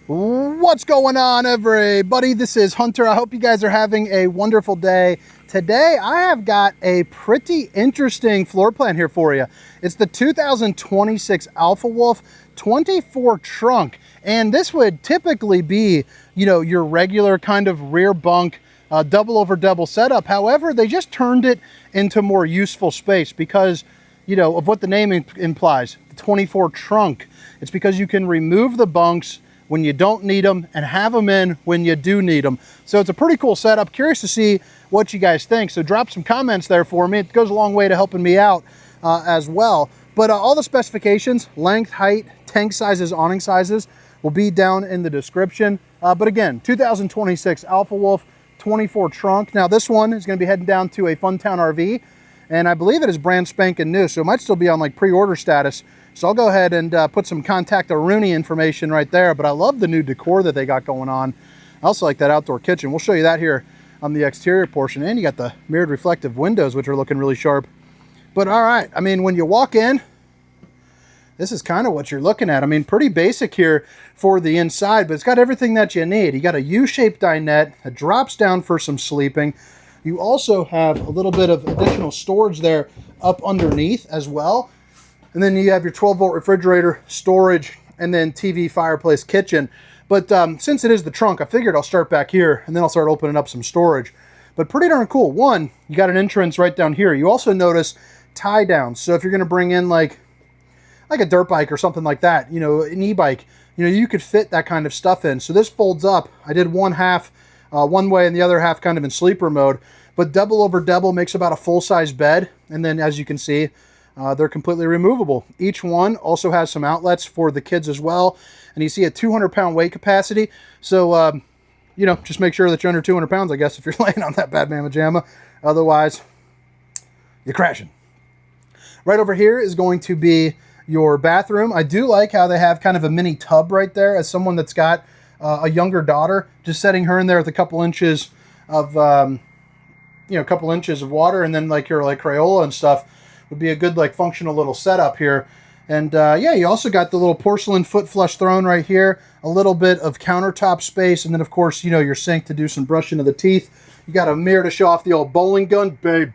What's going on, everybody? This is Hunter. I hope you guys are having a wonderful day. Today, I have got a pretty interesting floor plan here for you. It's the 2026 Alpha Wolf 24 trunk. And this would typically be, your regular kind of rear bunk, double over double setup. However, they just turned it into more useful space because, of what the name implies, the 24 trunk. It's because you can remove the bunks when you don't need them and have them in when you do need them. So it's a pretty cool setup. Curious to see what you guys think. So drop some comments there for me. It goes a long way to helping me out as well. But all the specifications, length, height, tank sizes, awning sizes will be down in the description. But again, 2026 Alpha Wolf 24 trunk. Now this one is going to be heading down to a Funtown RV, and I believe it is brand spanking new, so it might still be on like pre-order status. So I'll go ahead and put some contact Rooney information right there. But I love the new decor that they got going on. I also like that outdoor kitchen. We'll show you that here on the exterior portion. And you got the mirrored reflective windows, which are looking really sharp. But all right, I mean, when you walk in, this is kind of what you're looking at. I mean, pretty basic here for the inside, but it's got everything that you need. You got a U-shaped dinette that drops down for some sleeping. You also have a little bit of additional storage there up underneath as well. And then you have your 12-volt refrigerator, storage, and then TV, fireplace, kitchen. But since it is the trunk, I figured I'll start back here, and then I'll start opening up some storage. But pretty darn cool. One, you got an entrance right down here. You also notice tie downs. So if you're going to bring in like a dirt bike or something like that, an e-bike, you could fit that kind of stuff in. So this folds up. I did one half one way and the other half kind of in sleeper mode. But double over double makes about a full-size bed. And then as you can see, they're completely removable. Each one also has some outlets for the kids as well. And you see a 200-pound weight capacity. So, just make sure that you're under 200 pounds, I guess, if you're laying on that bad mamma jamma. Otherwise, you're crashing. Right over here is going to be your bathroom. I do like how they have kind of a mini tub right there. As someone that's got a younger daughter, just setting her in there with a couple inches of, couple inches of water, and then like your Crayola and stuff would be a good functional little setup here. And yeah, you also got the little porcelain foot flush throne right here, a little bit of countertop space, and then of course, your sink to do some brushing of the teeth. You got a mirror to show off the old bowling gun, baby.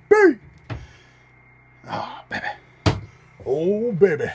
Oh, baby. Oh, baby.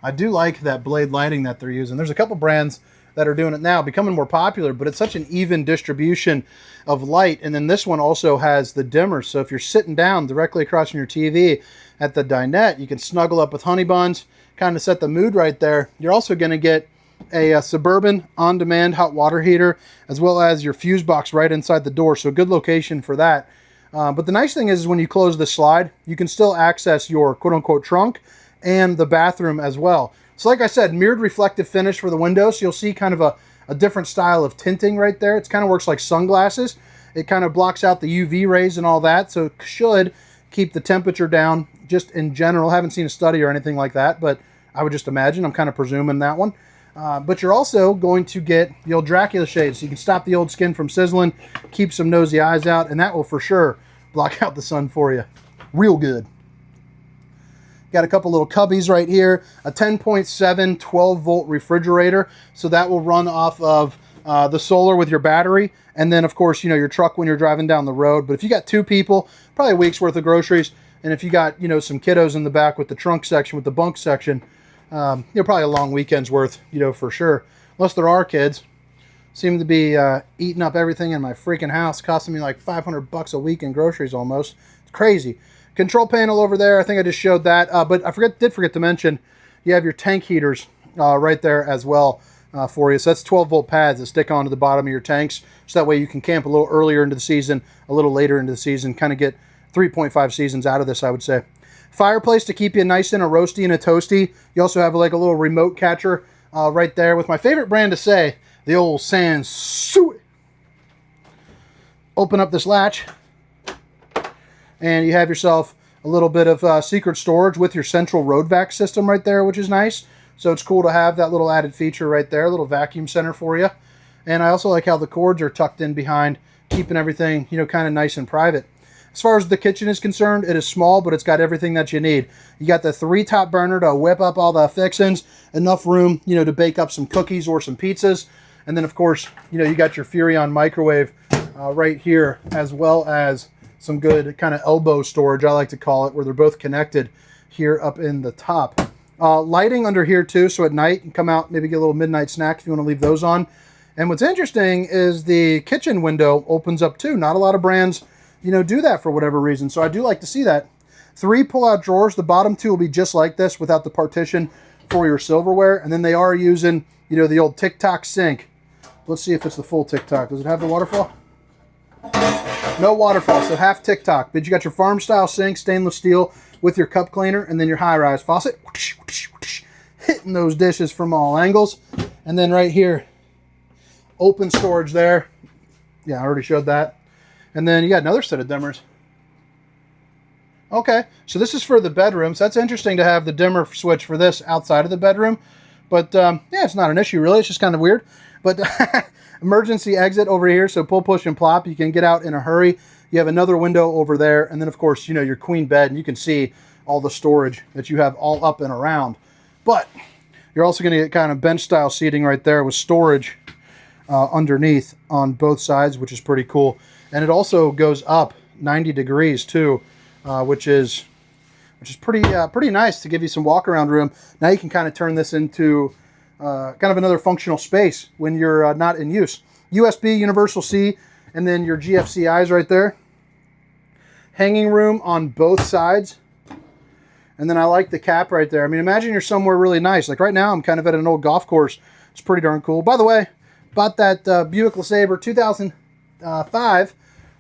I do like that blade lighting that they're using. There's a couple brands that are doing it now, becoming more popular, but it's such an even distribution of light. And then this one also has the dimmer. So if you're sitting down directly across from your TV at the dinette, you can snuggle up with honey buns, kind of set the mood right there. You're also going to get a Suburban on-demand hot water heater, as well as your fuse box right inside the door. So a good location for that. But the nice thing is when you close the slide, you can still access your quote-unquote trunk and the bathroom as well. So like I said, mirrored reflective finish for the windows. So you'll see kind of a different style of tinting right there. It kind of works like sunglasses. It kind of blocks out the UV rays and all that. So it should keep the temperature down just in general. I haven't seen a study or anything like that, but I would just imagine. I'm kind of presuming that one. But you're also going to get the old Dracula shades. So you can stop the old skin from sizzling, keep some nosy eyes out, and that will for sure block out the sun for you. Real good. Got a couple little cubbies right here, a 10.7 12-volt refrigerator. So that will run off of the solar with your battery. And then, of course, your truck when you're driving down the road. But if you got two people, probably a week's worth of groceries. And if you got, some kiddos in the back with the trunk section, with the bunk section, probably a long weekend's worth, for sure. Unless there are kids. Seem to be eating up everything in my freaking house, costing me like $500 a week in groceries almost. It's crazy. Control panel over there. I think I just showed that. But I did forget to mention, you have your tank heaters right there as well for you. So that's 12-volt pads that stick onto the bottom of your tanks. So that way you can camp a little earlier into the season, a little later into the season, kind of get 3.5 seasons out of this, I would say. Fireplace to keep you nice and a roasty and a toasty. You also have like a little remote catcher right there with my favorite brand to say, the old Sansui. Open up this latch, and you have yourself a little bit of secret storage with your central road vac system right there, which is nice. So it's cool to have that little added feature right there, a little vacuum center for you. And I also like how the cords are tucked in behind, keeping everything, kind of nice and private. As far as the kitchen is concerned, it is small, but it's got everything that you need. You got the 3-top burner to whip up all the fixings, enough room, to bake up some cookies or some pizzas. And then of course, you know, you got your Furrion microwave right here, as well as some good kind of elbow storage, I like to call it, where they're both connected here up in the top. Lighting under here too, so at night you can come out, maybe get a little midnight snack if you want to leave those on. And what's interesting is the kitchen window opens up too. Not a lot of brands, you know, do that for whatever reason, so I do like to see that. 3 pull-out drawers. The bottom 2 will be just like this without the partition for your silverware. And then they are using, you know, the old tic-toc sink. Let's see if it's the full tic-toc. Does it have the waterfall? No waterfall, so half tic-toc. But you got your farm-style sink, stainless steel, with your cup cleaner, and then your high-rise faucet. Hitting those dishes from all angles. And then right here, open storage there. Yeah, I already showed that. And then you got another set of dimmers. Okay, so this is for the bedroom. So that's interesting to have the dimmer switch for this outside of the bedroom. But yeah, it's not an issue really. It's just kind of weird. But emergency exit over here. So pull, push, and plop. You can get out in a hurry. You have another window over there. And then of course, you know, your queen bed. And you can see all the storage that you have all up and around. But you're also going to get kind of bench style seating right there with storage underneath on both sides, which is pretty cool. And it also goes up 90 degrees too. Which is pretty nice to give you some walk around room. Now you can kind of turn this into kind of another functional space when you're not in use. USB, Universal C, and then your GFCIs right there. Hanging room on both sides. And then I like the cap right there. I mean, imagine you're somewhere really nice. Like right now, I'm kind of at an old golf course. It's pretty darn cool. By the way, bought that Buick LeSabre 2005.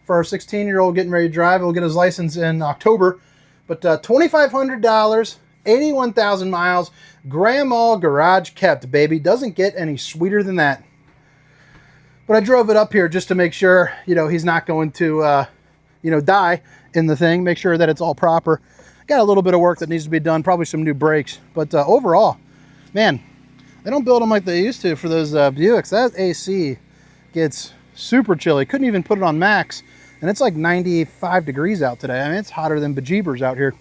For our 16-year-old getting ready to drive. He'll get his license in October. But $2,500, 81,000 miles, grandma garage kept, baby. Doesn't get any sweeter than that. But I drove it up here just to make sure, you know, he's not going to, you know, die in the thing. Make sure that it's all proper. Got a little bit of work that needs to be done. Probably some new brakes. But overall, man, they don't build them like they used to for those Buicks. That AC gets super chilly. Couldn't even put it on max. And it's like 95 degrees out today. I mean, it's hotter than bejeebers out here.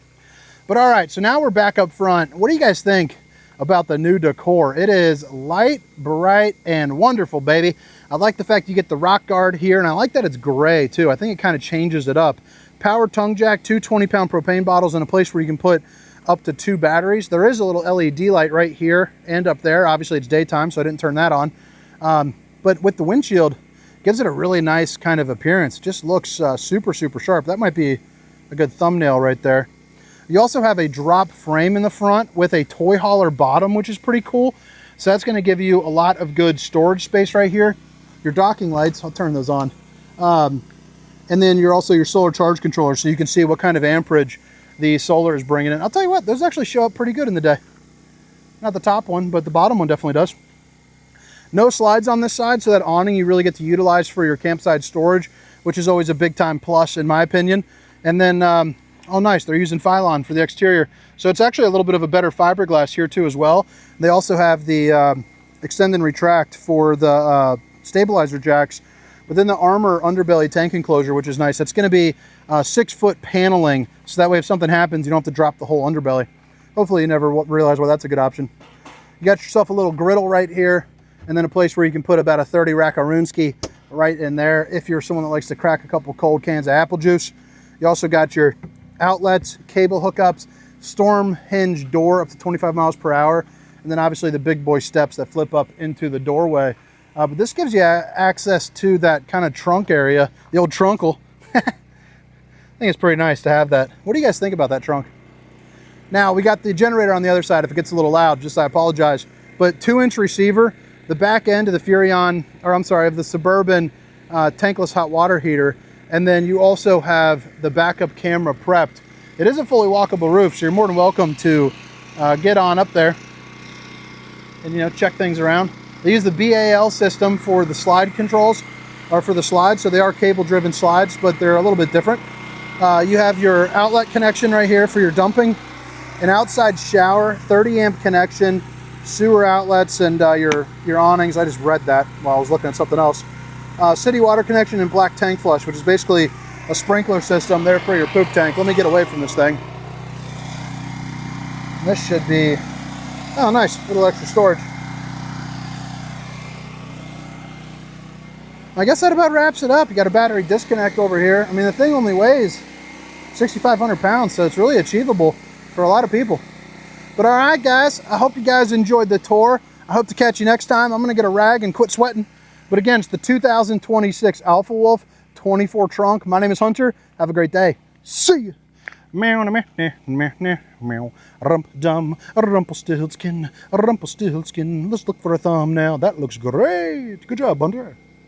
But all right, so now we're back up front. What do you guys think about the new decor? It is light, bright, and wonderful, baby. I like the fact you get the rock guard here, and I like that it's gray too. I think it kind of changes it up. Power tongue jack, 2 20-pound propane bottles, and a place where you can put up to 2 batteries. There is a little LED light right here and up there. Obviously, it's daytime, so I didn't turn that on. But with the windshield, gives it a really nice kind of appearance. It just looks super, super sharp. That might be a good thumbnail right there. You also have a drop frame in the front with a toy hauler bottom, which is pretty cool. So that's going to give you a lot of good storage space right here. Your docking lights, I'll turn those on. And then you're also your solar charge controller, so you can see what kind of amperage the solar is bringing in. I'll tell you what, those actually show up pretty good in the day. Not the top one, but the bottom one definitely does. No slides on this side, so that awning you really get to utilize for your campsite storage, which is always a big time plus in my opinion. And then, oh nice, they're using Phylon for the exterior. So it's actually a little bit of a better fiberglass here too as well. They also have the extend and retract for the stabilizer jacks, but then the armor underbelly tank enclosure, which is nice. That's gonna be 6-foot paneling, so that way if something happens, you don't have to drop the whole underbelly. Hopefully you never realize why that's a good option. You got yourself a little griddle right here, and then a place where you can put about a 30 rack of Runski right in there if you're someone that likes to crack a couple cold cans of apple juice. You also got your outlets, cable hookups, storm hinge door up to 25 miles per hour, and then obviously the big boy steps that flip up into the doorway. But this gives you access to that kind of trunk area, the old trunkle. I think it's pretty nice to have that. What do you guys think about that trunk? Now, we got the generator on the other side. If it gets a little loud, just I apologize. But 2-inch receiver, the back end of the Furrion, or I'm sorry, of the Suburban tankless hot water heater, and then you also have the backup camera prepped. It is a fully walkable roof, so you're more than welcome to get on up there and, you know, check things around. They use the BAL system for the slide controls, or for the slides, so they are cable-driven slides, but they're a little bit different. You have your outlet connection right here for your dumping, an outside shower, 30-amp connection, sewer outlets, and your awnings. I just read that while I was looking at something else. City water connection and black tank flush, which is basically a sprinkler system there for your poop tank. Let me get away from this thing. This should be, oh nice, a little extra storage. I guess that about wraps it up. You got a battery disconnect over here. I mean, the thing only weighs 6,500 pounds, so it's really achievable for a lot of people. But all right, guys, I hope you guys enjoyed the tour. I hope to catch you next time. I'm gonna get a rag and quit sweating. But again, it's the 2026 Alpha Wolf 24 trunk. My name is Hunter. Have a great day. See you. Meow, meow, meow, meow, meow. Rump dum, Rumpelstiltskin, Rumpelstiltskin. Let's look for a thumbnail. That looks great. Good job, Hunter.